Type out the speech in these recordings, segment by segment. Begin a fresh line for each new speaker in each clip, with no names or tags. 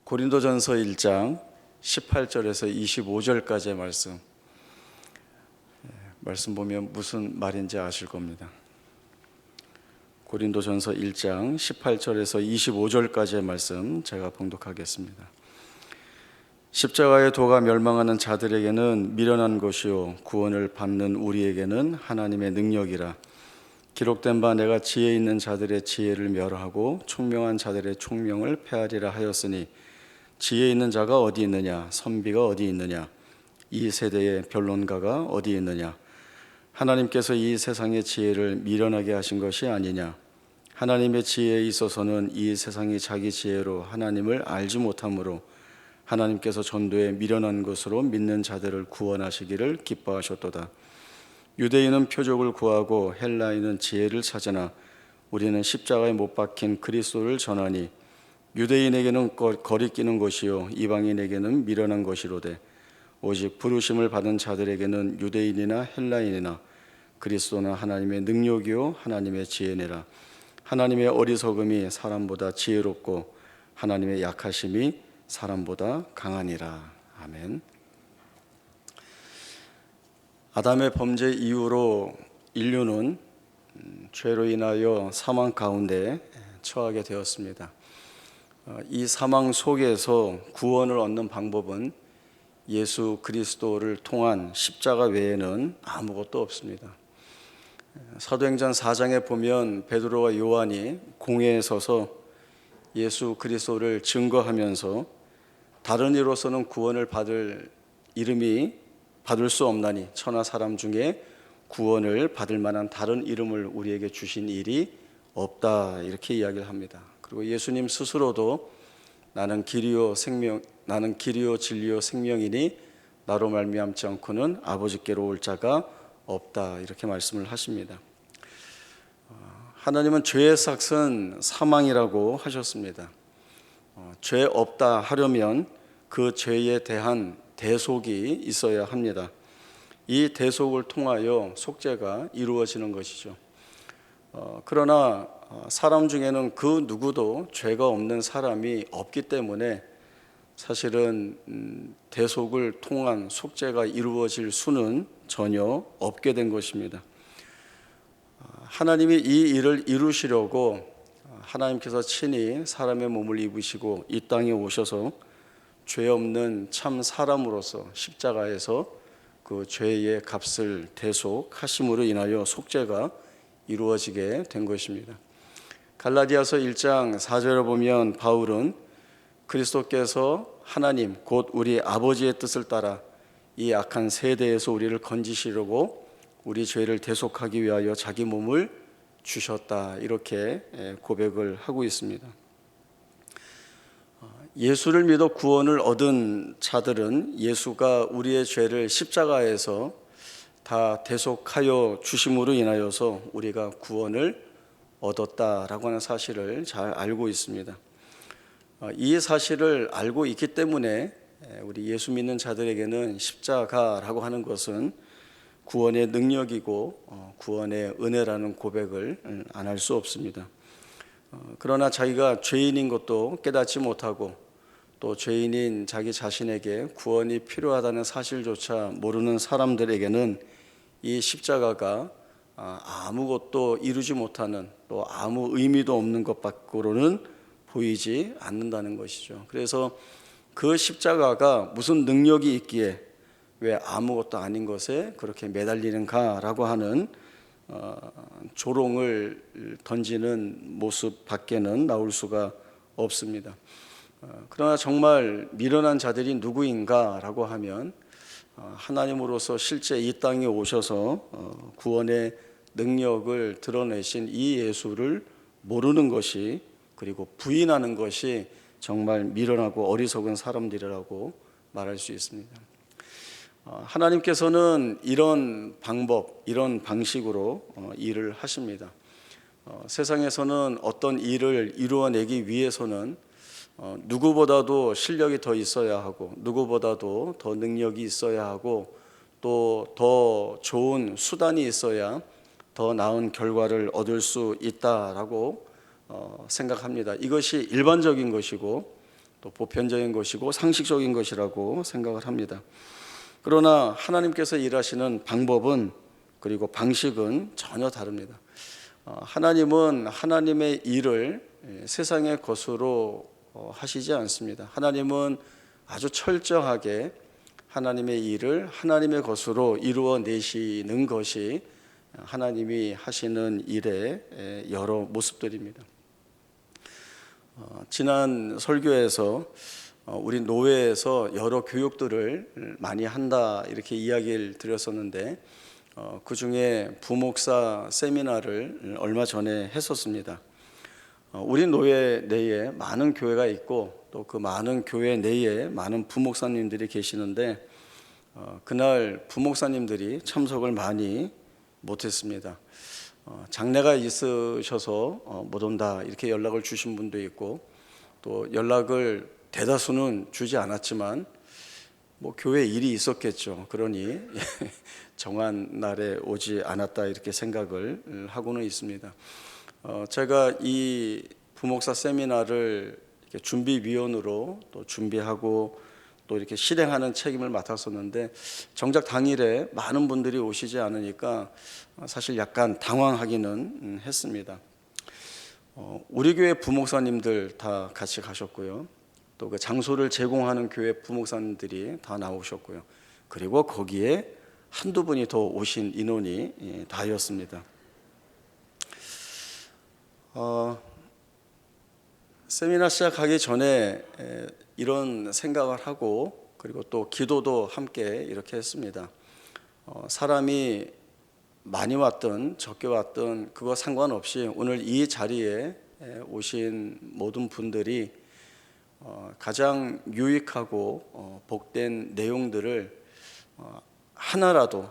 고린도전서 1장 18절에서 25절까지의 말씀 보면 무슨 말인지 아실 겁니다. 고린도전서 1장 18절에서 25절까지의 말씀 제가 봉독하겠습니다. 십자가의 도가 멸망하는 자들에게는 미련한 것이요 구원을 받는 우리에게는 하나님의 능력이라. 기록된 바 내가 지혜 있는 자들의 지혜를 멸하고 총명한 자들의 총명을 폐하리라 하였으니 지혜 있는 자가 어디 있느냐, 선비가 어디 있느냐, 이 세대의 변론가가 어디 있느냐. 하나님께서 이 세상의 지혜를 미련하게 하신 것이 아니냐. 하나님의 지혜에 있어서는 이 세상이 자기 지혜로 하나님을 알지 못하므로 하나님께서 전도에 미련한 것으로 믿는 자들을 구원하시기를 기뻐하셨도다. 유대인은 표적을 구하고 헬라인은 지혜를 찾으나 우리는 십자가에 못 박힌 그리스도를 전하니 유대인에게는 거리끼는 것이요 이방인에게는 미련한 것이로되 오직 부르심을 받은 자들에게는 유대인이나 헬라인이나 그리스도는 하나님의 능력이요 하나님의 지혜니라. 하나님의 어리석음이 사람보다 지혜롭고 하나님의 약하심이 사람보다 강하니라. 아멘. 아담의 범죄 이후로 인류는 죄로 인하여 사망 가운데 처하게 되었습니다. 이 사망 속에서 구원을 얻는 방법은 예수 그리스도를 통한 십자가 외에는 아무것도 없습니다. 사도행전 4장에 보면 베드로와 요한이 공회에 서서 예수 그리스도를 증거하면서 다른 이로서는 구원을 받을 수 없나니 천하 사람 중에 구원을 받을 만한 다른 이름을 우리에게 주신 일이 없다, 이렇게 이야기를 합니다. 그리고 예수님 스스로도 나는 길이요 진리요 생명이니 나로 말미암지 않고는 아버지께로 올 자가 없다, 이렇게 말씀을 하십니다. 하나님은 죄의 삭은 사망이라고 하셨습니다. 죄 없다 하려면 그 죄에 대한 대속이 있어야 합니다. 이 대속을 통하여 속죄가 이루어지는 것이죠. 그러나 사람 중에는 그 누구도 죄가 없는 사람이 없기 때문에 사실은 대속을 통한 속죄가 이루어질 수는 전혀 없게 된 것입니다. 하나님이 이 일을 이루시려고 하나님께서 친히 사람의 몸을 입으시고 이 땅에 오셔서 죄 없는 참 사람으로서 십자가에서 그 죄의 값을 대속하심으로 인하여 속죄가 이루어지게 된 것입니다. 갈라디아서 1장 4절에 보면 바울은 그리스도께서 하나님 곧 우리 아버지의 뜻을 따라 이 악한 세대에서 우리를 건지시려고 우리 죄를 대속하기 위하여 자기 몸을 주셨다, 이렇게 고백을 하고 있습니다. 예수를 믿어 구원을 얻은 자들은 예수가 우리의 죄를 십자가에서 다 대속하여 주심으로 인하여서 우리가 구원을 얻었다라고 하는 사실을 잘 알고 있습니다. 이 사실을 알고 있기 때문에 우리 예수 믿는 자들에게는 십자가라고 하는 것은 구원의 능력이고 구원의 은혜라는 고백을 안 할 수 없습니다. 그러나 자기가 죄인인 것도 깨닫지 못하고 또 죄인인 자기 자신에게 구원이 필요하다는 사실조차 모르는 사람들에게는 이 십자가가 아무것도 이루지 못하는, 또 아무 의미도 없는 것 밖으로는 보이지 않는다는 것이죠. 그래서 그 십자가가 무슨 능력이 있기에 왜 아무것도 아닌 것에 그렇게 매달리는가라고 하는 조롱을 던지는 모습 밖에는 나올 수가 없습니다. 그러나 정말 미련한 자들이 누구인가라고 하면 하나님으로서 실제 이 땅에 오셔서 구원의 능력을 드러내신 이 예수를 모르는 것이, 그리고 부인하는 것이 정말 미련하고 어리석은 사람들이라고 말할 수 있습니다. 하나님께서는 이런 방법, 이런 방식으로 일을 하십니다. 세상에서는 어떤 일을 이루어내기 위해서는 누구보다도 실력이 더 있어야 하고, 누구보다도 더 능력이 있어야 하고, 또 더 좋은 수단이 있어야 더 나은 결과를 얻을 수 있다라고 생각합니다. 이것이 일반적인 것이고, 또 보편적인 것이고 상식적인 것이라고 생각을 합니다. 그러나 하나님께서 일하시는 방법은 그리고 방식은 전혀 다릅니다. 하나님은 하나님의 일을 세상의 것으로 하시지 않습니다. 하나님은 아주 철저하게 하나님의 일을 하나님의 것으로 이루어내시는 것이 하나님이 하시는 일의 여러 모습들입니다. 지난 설교에서 우리 노회에서 여러 교육들을 많이 한다 이렇게 이야기를 드렸었는데 그 중에 부목사 세미나를 얼마 전에 했었습니다. 우리 노회 내에 많은 교회가 있고 또 그 많은 교회 내에 많은 부목사님들이 계시는데 그날 부목사님들이 참석을 많이 못했습니다. 장례가 있으셔서 못 온다 이렇게 연락을 주신 분도 있고 또 연락을 대다수는 주지 않았지만 뭐 교회 일이 있었겠죠. 그러니 정한 날에 오지 않았다 이렇게 생각을 하고는 있습니다. 제가 이 부목사 세미나를 이렇게 준비위원으로 또 준비하고 또 이렇게 실행하는 책임을 맡았었는데 정작 당일에 많은 분들이 오시지 않으니까 사실 약간 당황하기는 했습니다. 우리 교회 부목사님들 다 같이 가셨고요. 또 그 장소를 제공하는 교회 부목사님들이 다 나오셨고요. 그리고 거기에 한두 분이 더 오신 인원이 다였습니다. 세미나 시작하기 전에 이런 생각을 하고 그리고 또 기도도 함께 이렇게 했습니다. 사람이 많이 왔든 적게 왔든 그거 상관없이 오늘 이 자리에 오신 모든 분들이 가장 유익하고 복된 내용들을 하나라도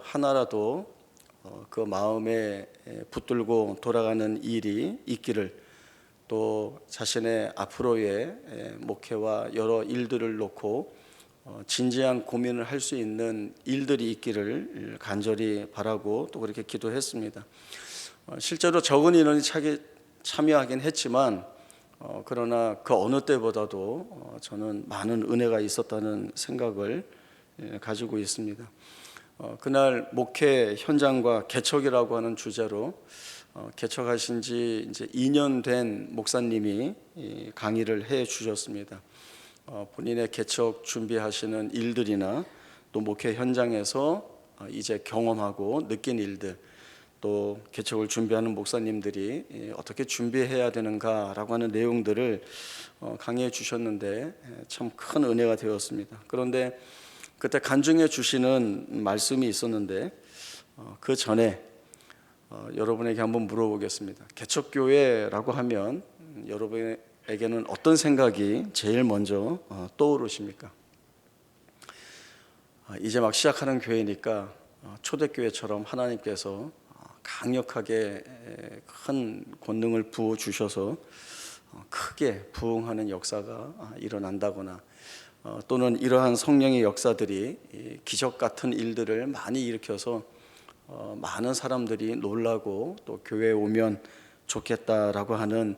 그 마음에 붙들고 돌아가는 일이 있기를 또 자신의 앞으로의 목회와 여러 일들을 놓고 진지한 고민을 할 수 있는 일들이 있기를 간절히 바라고 또 그렇게 기도했습니다. 실제로 적은 인원이 참여하긴 했지만 그러나 그 어느 때보다도 저는 많은 은혜가 있었다는 생각을 가지고 있습니다. 그날 목회 현장과 개척이라고 하는 주제로 개척하신 지 이제 2년 된 목사님이 강의를 해 주셨습니다. 본인의 개척 준비하시는 일들이나 또 목회 현장에서 이제 경험하고 느낀 일들 또 개척을 준비하는 목사님들이 어떻게 준비해야 되는가라고 하는 내용들을 강의해 주셨는데 참 큰 은혜가 되었습니다. 그런데 그때 간증해 주시는 말씀이 있었는데 그 전에 여러분에게 한번 물어보겠습니다. 개척교회라고 하면 여러분에게는 어떤 생각이 제일 먼저 떠오르십니까? 이제 막 시작하는 교회니까 초대교회처럼 하나님께서 강력하게 큰 권능을 부어주셔서 크게 부흥하는 역사가 일어난다거나 또는 이러한 성령의 역사들이 기적 같은 일들을 많이 일으켜서 많은 사람들이 놀라고 또 교회에 오면 좋겠다라고 하는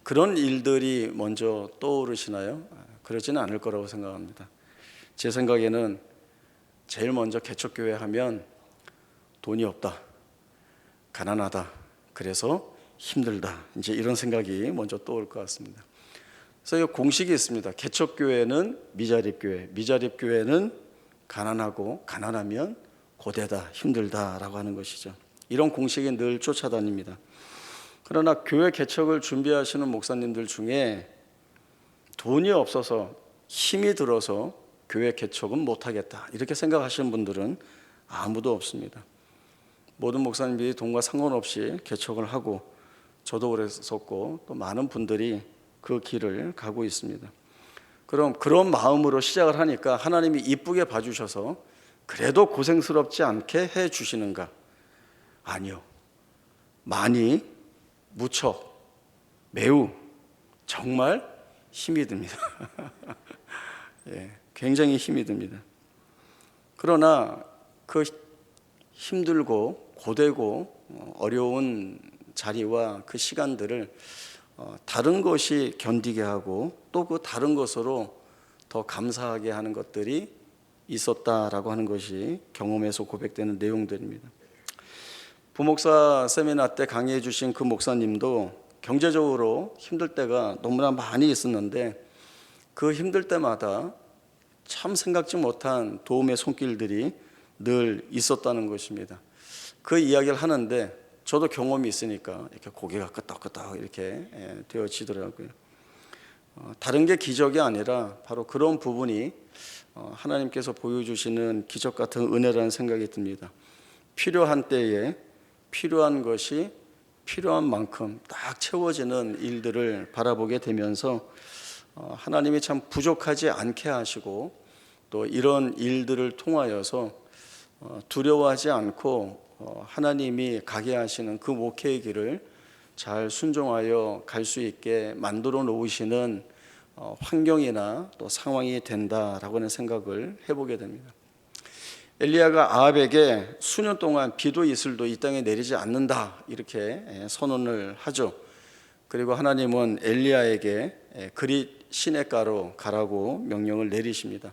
그런 일들이 먼저 떠오르시나요? 그러지는 않을 거라고 생각합니다. 제 생각에는 제일 먼저 개척교회 하면 돈이 없다, 가난하다, 그래서 힘들다, 이제 이런 생각이 먼저 떠올 것 같습니다. 그래서 이 공식이 있습니다. 개척교회는 미자립교회, 미자립교회는 가난하고 가난하면 고되다, 힘들다라고 하는 것이죠. 이런 공식이 늘 쫓아다닙니다. 그러나 교회 개척을 준비하시는 목사님들 중에 돈이 없어서 힘이 들어서 교회 개척은 못하겠다 이렇게 생각하시는 분들은 아무도 없습니다. 모든 목사님들이 돈과 상관없이 개척을 하고 저도 그랬었고 또 많은 분들이 그 길을 가고 있습니다. 그럼 그런 마음으로 시작을 하니까 하나님이 이쁘게 봐주셔서 그래도 고생스럽지 않게 해 주시는가? 아니요. 많이, 무척, 매우, 정말 힘이 듭니다. 예, 굉장히 힘이 듭니다. 그러나 그 힘들고 고되고 어려운 자리와 그 시간들을 다른 것이 견디게 하고 또 그 다른 것으로 더 감사하게 하는 것들이 있었다라고 하는 것이 경험에서 고백되는 내용들입니다. 부목사 세미나 때 강의해 주신 그 목사님도 경제적으로 힘들 때가 너무나 많이 있었는데 그 힘들 때마다 참 생각지 못한 도움의 손길들이 늘 있었다는 것입니다. 그 이야기를 하는데 저도 경험이 있으니까 이렇게 고개가 끄덕끄덕 이렇게 되어지더라고요. 다른 게 기적이 아니라 바로 그런 부분이 하나님께서 보여주시는 기적 같은 은혜라는 생각이 듭니다. 필요한 때에 필요한 것이 필요한 만큼 딱 채워지는 일들을 바라보게 되면서 하나님이 참 부족하지 않게 하시고 또 이런 일들을 통하여서 두려워하지 않고 하나님이 가게 하시는 그 목회의 길을 잘 순종하여 갈 수 있게 만들어 놓으시는 환경이나 또 상황이 된다라고 하는 생각을 해보게 됩니다. 엘리야가 아합에게 수년 동안 비도 이슬도 이 땅에 내리지 않는다 이렇게 선언을 하죠. 그리고 하나님은 엘리야에게 그릿 시냇가로 가라고 명령을 내리십니다.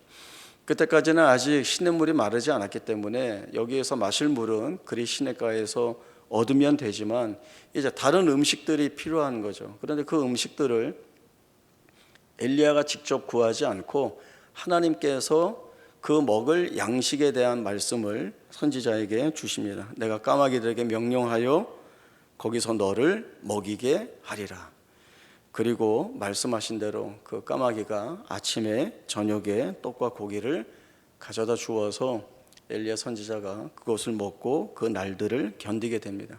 그때까지는 아직 시냇물이 마르지 않았기 때문에 여기에서 마실 물은 그릿 시냇가에서 얻으면 되지만 이제 다른 음식들이 필요한 거죠. 그런데 그 음식들을 엘리야가 직접 구하지 않고 하나님께서 그 먹을 양식에 대한 말씀을 선지자에게 주십니다. 내가 까마귀들에게 명령하여 거기서 너를 먹이게 하리라. 그리고 말씀하신 대로 그 까마귀가 아침에 저녁에 떡과 고기를 가져다 주어서 엘리야 선지자가 그것을 먹고 그 날들을 견디게 됩니다.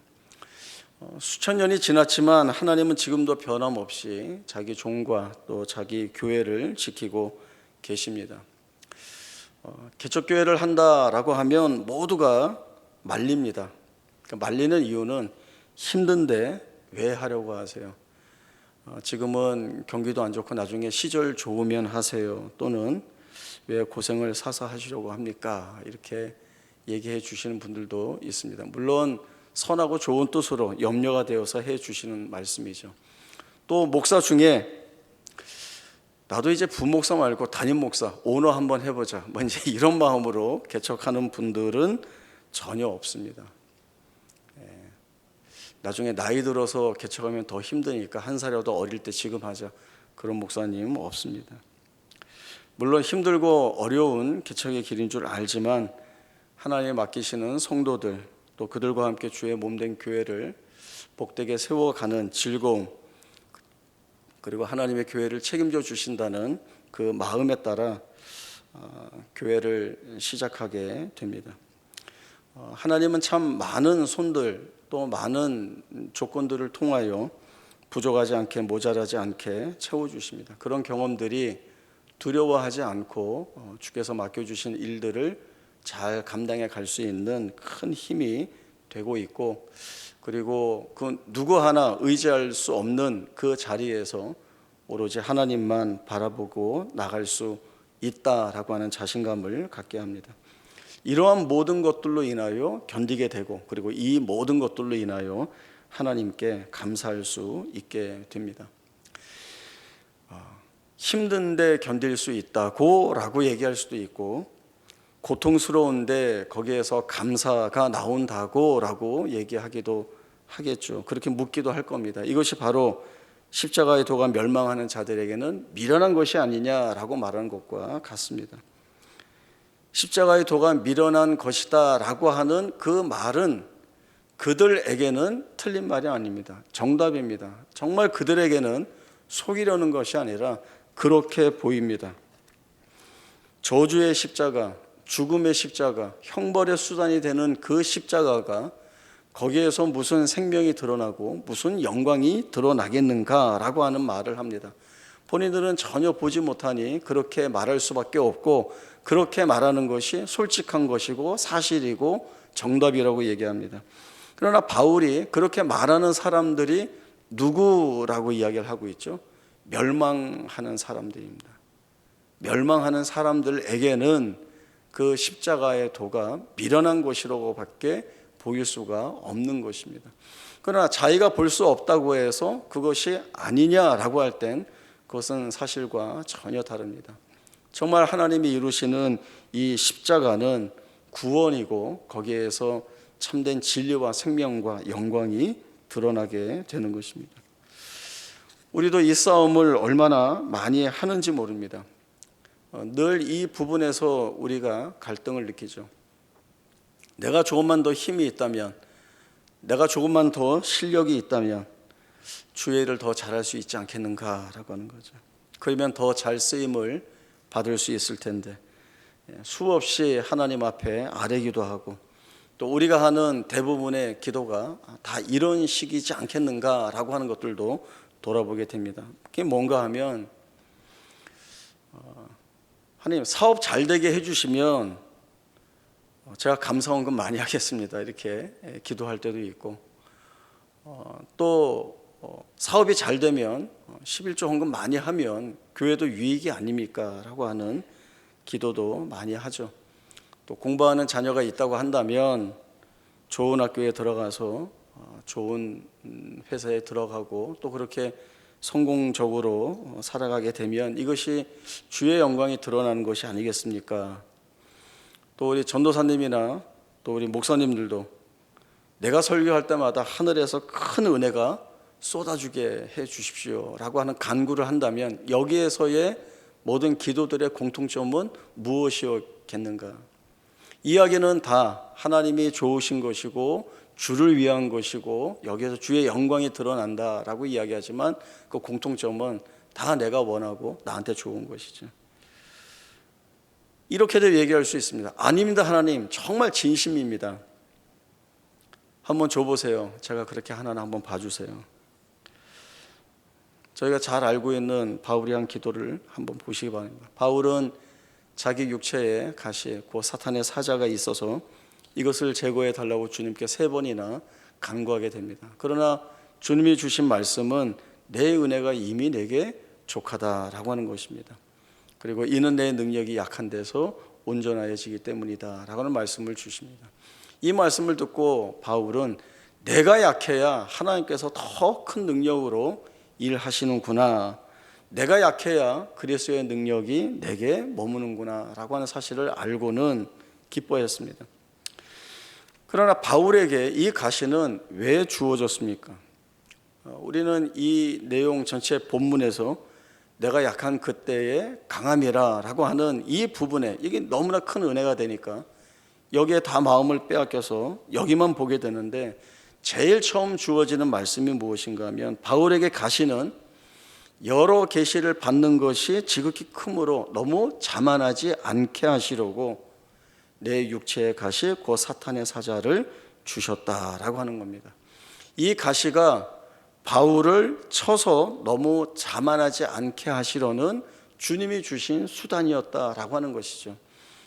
수천 년이 지났지만 하나님은 지금도 변함없이 자기 종과 또 자기 교회를 지키고 계십니다. 개척교회를 한다라고 하면 모두가 말립니다. 말리는 이유는 힘든데 왜 하려고 하세요? 지금은 경기도 안 좋고 나중에 시절 좋으면 하세요. 또는 왜 고생을 사서 하시려고 합니까? 이렇게 얘기해 주시는 분들도 있습니다. 물론 선하고 좋은 뜻으로 염려가 되어서 해 주시는 말씀이죠. 또 목사 중에 나도 이제 부목사 말고 담임 목사, 오너 한번 해보자 뭐 이제 이런 마음으로 개척하는 분들은 전혀 없습니다. 나중에 나이 들어서 개척하면 더 힘드니까 한 살이라도 어릴 때 지금 하자, 그런 목사님 없습니다. 물론 힘들고 어려운 개척의 길인 줄 알지만 하나님에 맡기시는 성도들 또 그들과 함께 주의 몸된 교회를 복되게 세워가는 즐거움, 그리고 하나님의 교회를 책임져 주신다는 그 마음에 따라 교회를 시작하게 됩니다. 하나님은 참 많은 손들 또 많은 조건들을 통하여 부족하지 않게 모자라지 않게 채워주십니다. 그런 경험들이 두려워하지 않고 주께서 맡겨주신 일들을 잘 감당해 갈 수 있는 큰 힘이 되고 있고, 그리고 그 누구 하나 의지할 수 없는 그 자리에서 오로지 하나님만 바라보고 나갈 수 있다라고 하는 자신감을 갖게 합니다. 이러한 모든 것들로 인하여 견디게 되고, 그리고 이 모든 것들로 인하여 하나님께 감사할 수 있게 됩니다. 힘든데 견딜 수 있다고 라고 얘기할 수도 있고, 고통스러운데 거기에서 감사가 나온다고 라고 얘기하기도 하겠죠. 그렇게 묻기도 할 겁니다. 이것이 바로 십자가의 도가 멸망하는 자들에게는 미련한 것이 아니냐라고 말하는 것과 같습니다. 십자가의 도가 미련한 것이다 라고 하는 그 말은 그들에게는 틀린 말이 아닙니다. 정답입니다. 정말 그들에게는 속이려는 것이 아니라 그렇게 보입니다. 저주의 십자가, 죽음의 십자가, 형벌의 수단이 되는 그 십자가가 거기에서 무슨 생명이 드러나고 무슨 영광이 드러나겠는가라고 하는 말을 합니다. 본인들은 전혀 보지 못하니 그렇게 말할 수밖에 없고, 그렇게 말하는 것이 솔직한 것이고 사실이고 정답이라고 얘기합니다. 그러나 바울이 그렇게 말하는 사람들이 누구라고 이야기를 하고 있죠? 멸망하는 사람들입니다. 멸망하는 사람들에게는 그 십자가의 도가 미련한 것이라고 밖에 보일 수가 없는 것입니다. 그러나 자기가 볼 수 없다고 해서 그것이 아니냐라고 할 땐 그것은 사실과 전혀 다릅니다. 정말 하나님이 이루시는 이 십자가는 구원이고 거기에서 참된 진리와 생명과 영광이 드러나게 되는 것입니다. 우리도 이 싸움을 얼마나 많이 하는지 모릅니다. 늘 이 부분에서 우리가 갈등을 느끼죠. 내가 조금만 더 힘이 있다면, 내가 조금만 더 실력이 있다면 주의 일을 더 잘할 수 있지 않겠는가라고 하는 거죠. 그러면 더 잘 쓰임을 받을 수 있을 텐데 수없이 하나님 앞에 아뢰기도 하고 또 우리가 하는 대부분의 기도가 다 이런 식이지 않겠는가라고 하는 것들도 돌아보게 됩니다. 그게 뭔가 하면 하나님 사업 잘 되게 해주시면 제가 감사원금 많이 하겠습니다. 이렇게 기도할 때도 있고 또 사업이 잘 되면 11조 헌금 많이 하면 교회도 유익이 아닙니까? 라고 하는 기도도 많이 하죠. 또 공부하는 자녀가 있다고 한다면 좋은 학교에 들어가서 좋은 회사에 들어가고 또 그렇게 성공적으로 살아가게 되면 이것이 주의 영광이 드러나는 것이 아니겠습니까? 또 우리 전도사님이나 또 우리 목사님들도 내가 설교할 때마다 하늘에서 큰 은혜가 쏟아주게 해 주십시오 라고 하는 간구를 한다면 여기에서의 모든 기도들의 공통점은 무엇이었겠는가? 이야기는 다 하나님이 좋으신 것이고 주를 위한 것이고 여기에서 주의 영광이 드러난다라고 이야기하지만 그 공통점은 다 내가 원하고 나한테 좋은 것이죠. 이렇게도 얘기할 수 있습니다. 아닙니다. 하나님 정말 진심입니다. 한번 줘보세요. 제가 그렇게 하나는 한번 봐주세요. 저희가 잘 알고 있는 바울이 한 기도를 한번 보시기 바랍니다. 바울은 자기 육체에 가시, 그 사탄의 사자가 있어서 이것을 제거해 달라고 주님께 3번이나 간구하게 됩니다. 그러나 주님이 주신 말씀은 내 은혜가 이미 내게 족하다라고 하는 것입니다. 그리고 이는 내 능력이 약한 데서 온전하여지기 때문이다 라고 하는 말씀을 주십니다. 이 말씀을 듣고 바울은 내가 약해야 하나님께서 더 큰 능력으로 일하시는구나, 내가 약해야 그리스도의 능력이 내게 머무는구나 라고 하는 사실을 알고는 기뻐했습니다. 그러나 바울에게 이 가시는 왜 주어졌습니까? 우리는 이 내용 전체 본문에서 내가 약한 그때의 강함이라 라고 하는 이 부분에 이게 너무나 큰 은혜가 되니까 여기에 다 마음을 빼앗겨서 여기만 보게 되는데 제일 처음 주어지는 말씀이 무엇인가 하면 바울에게 가시는 여러 계시를 받는 것이 지극히 크므로 너무 자만하지 않게 하시려고 내 육체의 가시 곧 사탄의 사자를 주셨다라고 하는 겁니다. 이 가시가 바울을 쳐서 너무 자만하지 않게 하시려는 주님이 주신 수단이었다라고 하는 것이죠.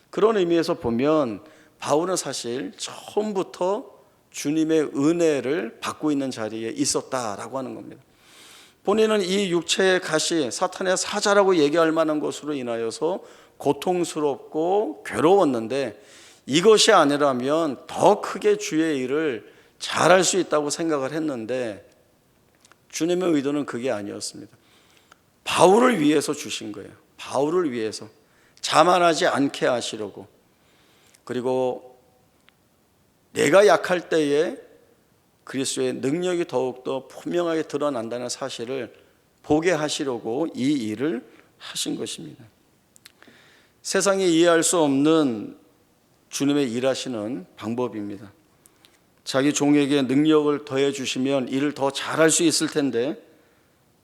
그런 의미에서 보면 바울은 사실 처음부터 주님의 은혜를 받고 있는 자리에 있었다라고 하는 겁니다. 본인은 이 육체의 가시, 사탄의 사자라고 얘기할 만한 것으로 인하여서 고통스럽고 괴로웠는데 이것이 아니라면 더 크게 주의 일을 잘할 수 있다고 생각을 했는데 주님의 의도는 그게 아니었습니다. 바울을 위해서 주신 거예요. 바울을 위해서 자만하지 않게 하시려고, 그리고 내가 약할 때에 그리스도의 능력이 더욱더 분명하게 드러난다는 사실을 보게 하시려고 이 일을 하신 것입니다. 세상이 이해할 수 없는 주님의 일하시는 방법입니다. 자기 종에게 능력을 더해 주시면 일을 더 잘할 수 있을 텐데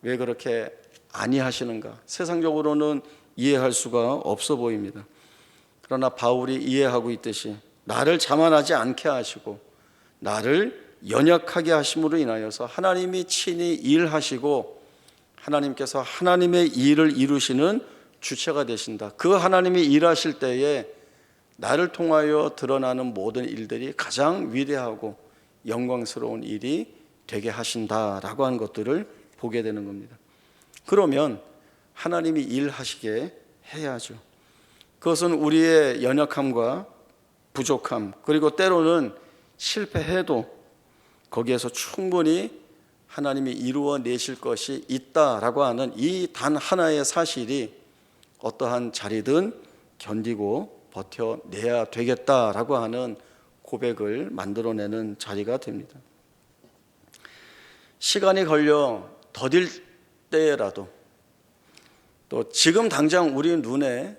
왜 그렇게 아니하시는가? 세상적으로는 이해할 수가 없어 보입니다. 그러나 바울이 이해하고 있듯이 나를 자만하지 않게 하시고 나를 연약하게 하심으로 인하여서 하나님이 친히 일하시고 하나님께서 하나님의 일을 이루시는 주체가 되신다. 그 하나님이 일하실 때에 나를 통하여 드러나는 모든 일들이 가장 위대하고 영광스러운 일이 되게 하신다라고 하는 것들을 보게 되는 겁니다. 그러면 하나님이 일하시게 해야죠. 그것은 우리의 연약함과 부족함, 그리고 때로는 실패해도 거기에서 충분히 하나님이 이루어내실 것이 있다라고 하는 이 단 하나의 사실이 어떠한 자리든 견디고 버텨내야 되겠다라고 하는 고백을 만들어내는 자리가 됩니다. 시간이 걸려 더딜 때라도, 또 지금 당장 우리 눈에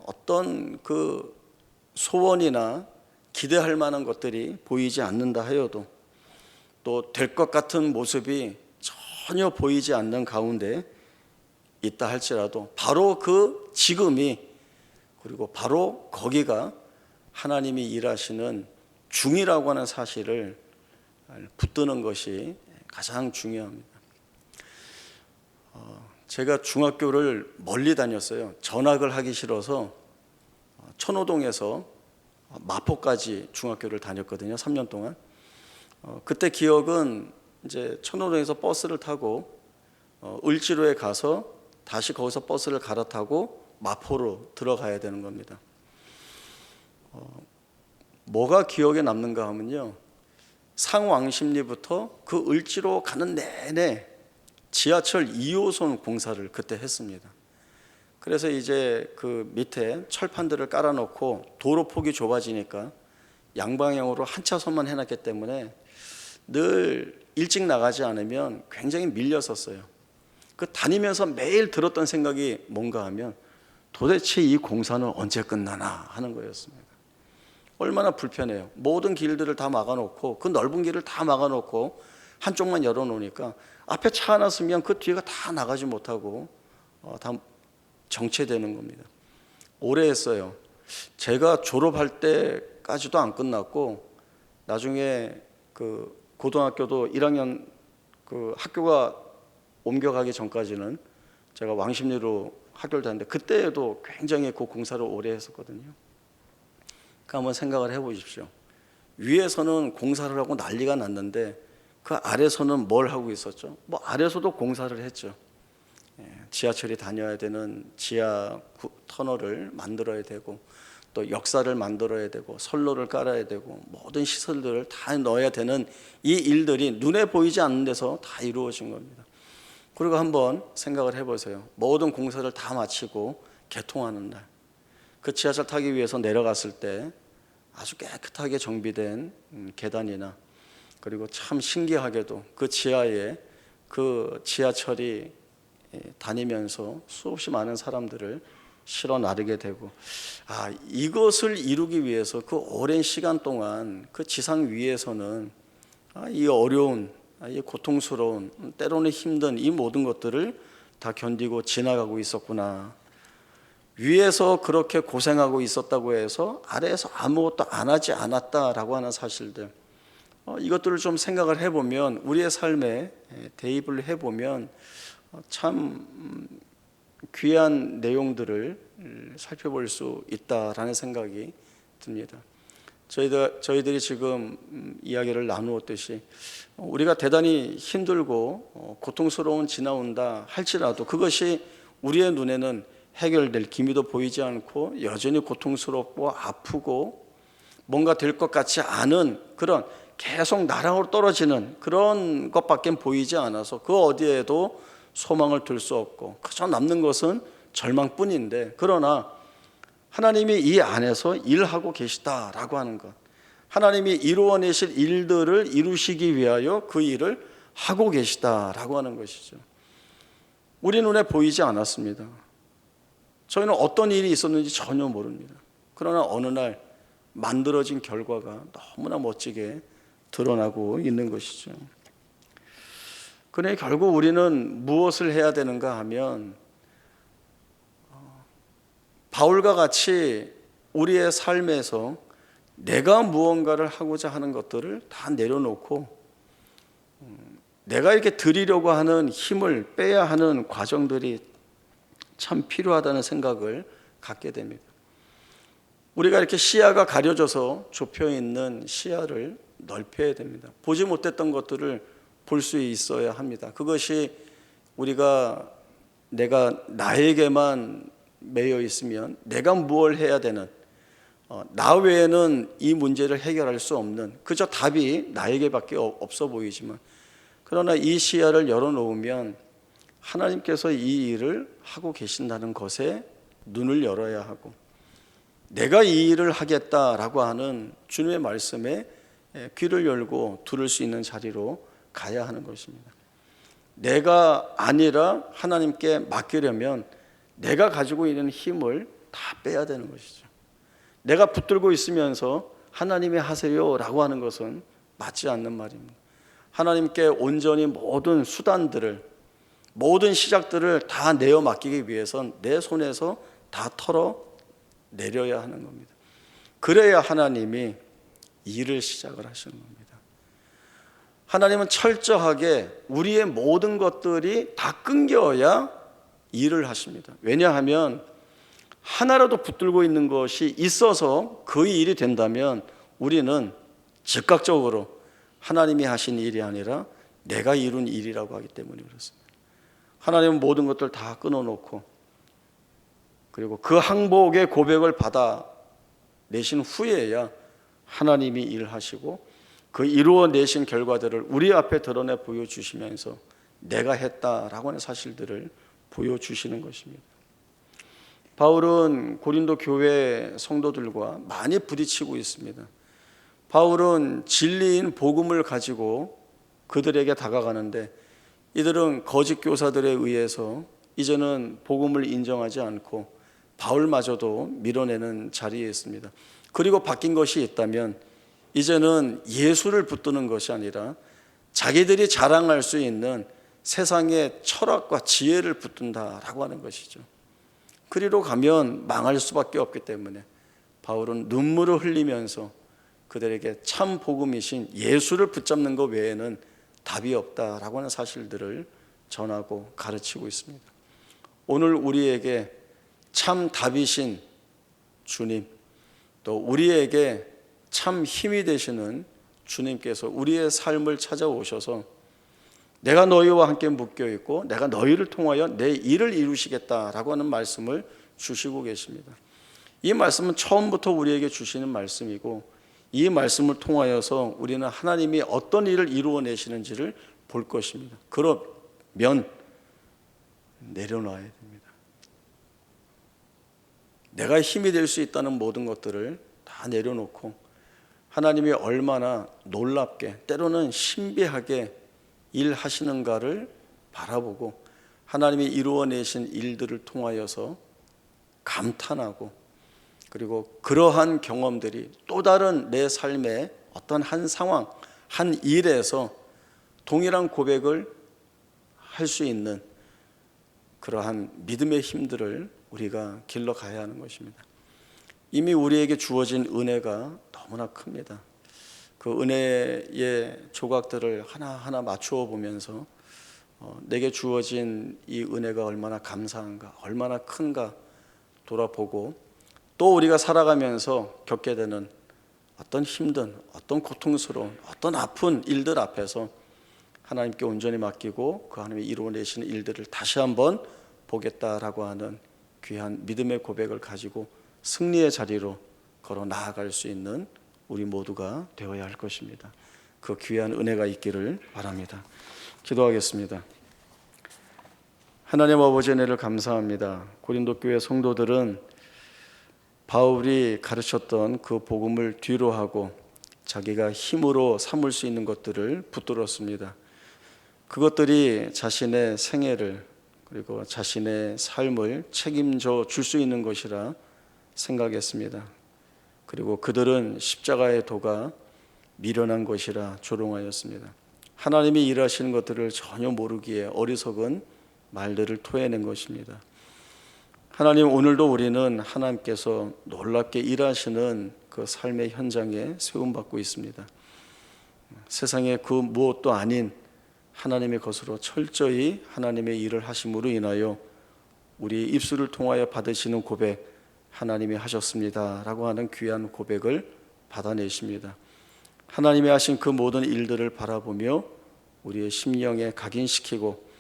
어떤 그 소원이나 기대할 만한 것들이 보이지 않는다 하여도, 또 될 것 같은 모습이 전혀 보이지 않는 가운데 있다 할지라도 바로 그 지금이, 그리고 바로 거기가 하나님이 일하시는 중이라고 하는 사실을 붙드는 것이 가장 중요합니다. 제가 중학교를 멀리 다녔어요. 전학을 하기 싫어서 천호동에서 마포까지 중학교를 다녔거든요. 3년 동안. 그때 기억은 이제 천호동에서 버스를 타고 을지로에 가서 다시 거기서 버스를 갈아타고 마포로 들어가야 되는 겁니다. 뭐가 기억에 남는가 하면요, 상왕십리부터 그 을지로 가는 내내 지하철 2호선 공사를 그때 했습니다. 그래서 이제 그 밑에 철판들을 깔아놓고 도로 폭이 좁아지니까 양방향으로 한 차선만 해놨기 때문에 늘 일찍 나가지 않으면 굉장히 밀렸었어요. 그 다니면서 매일 들었던 생각이 뭔가 하면 도대체 이 공사는 언제 끝나나 하는 거였습니다. 얼마나 불편해요. 모든 길들을 다 막아놓고, 그 넓은 길을 다 막아놓고 한쪽만 열어놓으니까 앞에 차 하나 쓰면 그 뒤가 다 나가지 못하고 다 정체되는 겁니다. 오래 했어요. 제가 졸업할 때까지도 안 끝났고, 나중에 그 고등학교도 1학년 그 학교가 옮겨가기 전까지는 제가 왕십리로 학교를 다녔는데, 그때에도 굉장히 그 공사를 오래 했었거든요. 그러니까 한번 생각을 해보십시오. 위에서는 공사를 하고 난리가 났는데 그 아래서는 뭘 하고 있었죠? 뭐 아래서도 공사를 했죠. 지하철이 다녀야 되는 지하 터널을 만들어야 되고, 또 역사를 만들어야 되고, 선로를 깔아야 되고, 모든 시설들을 다 넣어야 되는 이 일들이 눈에 보이지 않는 데서 다 이루어진 겁니다. 그리고 한번 생각을 해보세요. 모든 공사를 다 마치고 개통하는 날, 그 지하철 타기 위해서 내려갔을 때 아주 깨끗하게 정비된 계단이나, 그리고 참 신기하게도 그 지하에 그 지하철이 다니면서 수없이 많은 사람들을 실어 나르게 되고, 이것을 이루기 위해서 그 오랜 시간 동안 그 지상 위에서는 이 어려운, 이 고통스러운, 때로는 힘든 이 모든 것들을 다 견디고 지나가고 있었구나. 위에서 그렇게 고생하고 있었다고 해서 아래에서 아무것도 안 하지 않았다라고 하는 사실들, 이것들을 좀 생각을 해보면, 우리의 삶에 대입을 해보면 참 귀한 내용들을 살펴볼 수 있다라는 생각이 듭니다. 저희들이 지금 이야기를 나누었듯이 우리가 대단히 힘들고 고통스러운 지나온다 할지라도 그것이 우리의 눈에는 해결될 기미도 보이지 않고 여전히 고통스럽고 아프고 뭔가 될 것 같지 않은 그런 계속 나락으로 떨어지는 그런 것밖에 보이지 않아서 그 어디에도 소망을 둘 수 없고 그저 남는 것은 절망뿐인데, 그러나 하나님이 이 안에서 일하고 계시다라고 하는 것, 하나님이 이루어내실 일들을 이루시기 위하여 그 일을 하고 계시다라고 하는 것이죠. 우리 눈에 보이지 않았습니다. 저희는 어떤 일이 있었는지 전혀 모릅니다. 그러나 어느 날 만들어진 결과가 너무나 멋지게 드러나고 있는 것이죠. 그러니 결국 우리는 무엇을 해야 되는가 하면, 바울과 같이 우리의 삶에서 내가 무언가를 하고자 하는 것들을 다 내려놓고 내가 이렇게 드리려고 하는 힘을 빼야 하는 과정들이 참 필요하다는 생각을 갖게 됩니다. 우리가 이렇게 시야가 가려져서 좁혀있는 시야를 넓혀야 됩니다. 보지 못했던 것들을 볼 수 있어야 합니다. 그것이 내가 나에게만 매여 있으면 내가 무엇을 해야 되는, 나 외에는 이 문제를 해결할 수 없는, 그저 답이 나에게밖에 없어 보이지만, 그러나 이 시야를 열어놓으면 하나님께서 이 일을 하고 계신다는 것에 눈을 열어야 하고 내가 이 일을 하겠다라고 하는 주님의 말씀에 귀를 열고 들을 수 있는 자리로 가야 하는 것입니다. 내가 아니라 하나님께 맡기려면 내가 가지고 있는 힘을 다 빼야 되는 것이죠. 내가 붙들고 있으면서 하나님이 하세요 라고 하는 것은 맞지 않는 말입니다. 하나님께 온전히 모든 수단들을, 모든 시작들을 다 내어 맡기기 위해선 내 손에서 다 털어 내려야 하는 겁니다. 그래야 하나님이 일을 시작을 하시는 겁니다. 하나님은 철저하게 우리의 모든 것들이 다 끊겨야 일을 하십니다. 왜냐하면 하나라도 붙들고 있는 것이 있어서 그 일이 된다면 우리는 즉각적으로 하나님이 하신 일이 아니라 내가 이룬 일이라고 하기 때문에 그렇습니다. 하나님은 모든 것들 다 끊어놓고 그리고 그 항복의 고백을 받아 내신 후에야 하나님이 일하시고 그 이루어내신 결과들을 우리 앞에 드러내 보여주시면서 내가 했다라고 하는 사실들을 보여주시는 것입니다. 바울은 고린도 교회 성도들과 많이 부딪히고 있습니다. 바울은 진리인 복음을 가지고 그들에게 다가가는데 이들은 거짓 교사들에 의해서 이제는 복음을 인정하지 않고 바울마저도 밀어내는 자리에 있습니다. 그리고 바뀐 것이 있다면 이제는 예수를 붙드는 것이 아니라 자기들이 자랑할 수 있는 세상의 철학과 지혜를 붙든다라고 하는 것이죠. 그리로 가면 망할 수밖에 없기 때문에 바울은 눈물을 흘리면서 그들에게 참 복음이신 예수를 붙잡는 것 외에는 답이 없다라고 하는 사실들을 전하고 가르치고 있습니다. 오늘 우리에게 참 답이신 주님, 또 우리에게 참 힘이 되시는 주님께서 우리의 삶을 찾아오셔서 내가 너희와 함께 묶여 있고 내가 너희를 통하여 내 일을 이루시겠다라고 하는 말씀을 주시고 계십니다. 이 말씀은 처음부터 우리에게 주시는 말씀이고 이 말씀을 통하여서 우리는 하나님이 어떤 일을 이루어내시는지를 볼 것입니다. 그러면 내려놔야 됩니다. 내가 힘이 될 수 있다는 모든 것들을 다 내려놓고 하나님이 얼마나 놀랍게 때로는 신비하게 일하시는가를 바라보고 하나님이 이루어내신 일들을 통하여서 감탄하고 그리고 그러한 경험들이 또 다른 내 삶의 어떤 한 상황, 한 일에서 동일한 고백을 할 수 있는 그러한 믿음의 힘들을 우리가 길러가야 하는 것입니다. 이미 우리에게 주어진 은혜가 너무나 큽니다. 그 은혜의 조각들을 하나하나 맞추어 보면서 내게 주어진 이 은혜가 얼마나 감사한가, 얼마나 큰가 돌아보고 또 우리가 살아가면서 겪게 되는 어떤 힘든, 어떤 고통스러운, 어떤 아픈 일들 앞에서 하나님께 온전히 맡기고 그 하나님이 이루어내시는 일들을 다시 한번 보겠다라고 하는 귀한 믿음의 고백을 가지고 승리의 자리로 걸어 나아갈 수 있는 우리 모두가 되어야 할 것입니다. 그 귀한 은혜가 있기를 바랍니다. 기도하겠습니다. 하나님 아버지 은혜를 감사합니다. 고린도 교회 성도들은 바울이 가르쳤던 그 복음을 뒤로 하고 자기가 힘으로 삼을 수 있는 것들을 붙들었습니다. 그것들이 자신의 생애를 그리고 자신의 삶을 책임져 줄 수 있는 것이라 생각했습니다. 그리고 그들은 십자가의 도가 미련한 것이라 조롱하였습니다. 하나님이 일하시는 것들을 전혀 모르기에 어리석은 말들을 토해낸 것입니다. 하나님, 오늘도 우리는 하나님께서 놀랍게 일하시는 그 삶의 현장에 세움받고 있습니다. 세상에 그 무엇도 아닌 하나님의 것으로 철저히 하나님의 일을 하심으로 인하여 우리 입술을 통하여 받으시는 고백, 하나님이 하셨습니다 라고 하는 귀한 고백을 받아내십니다. 하나님이 하신 그 모든 일들을 바라보며 우리의 심령에 각인시키고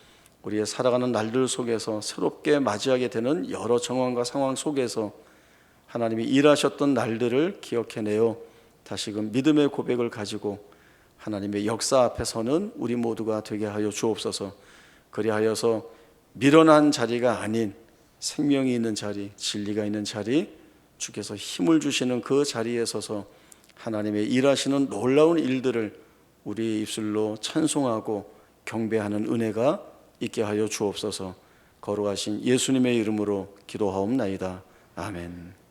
우리의 살아가는 날들 속에서 새롭게 맞이하게 되는 여러 정황과 상황 속에서 하나님이 일하셨던 날들을 기억해내어 다시금 믿음의 고백을 가지고 하나님의 역사 앞에서는 우리 모두가 되게 하여 주옵소서. 그리하여서 미련한 자리가 아닌 생명이 있는 자리, 진리가 있는 자리, 주께서 힘을 주시는 그 자리에 서서 하나님의 일하시는 놀라운 일들을 우리의 입술로 찬송하고 경배하는 은혜가 있게 하여 주옵소서. 거룩하신 예수님의 이름으로 기도하옵나이다. 아멘.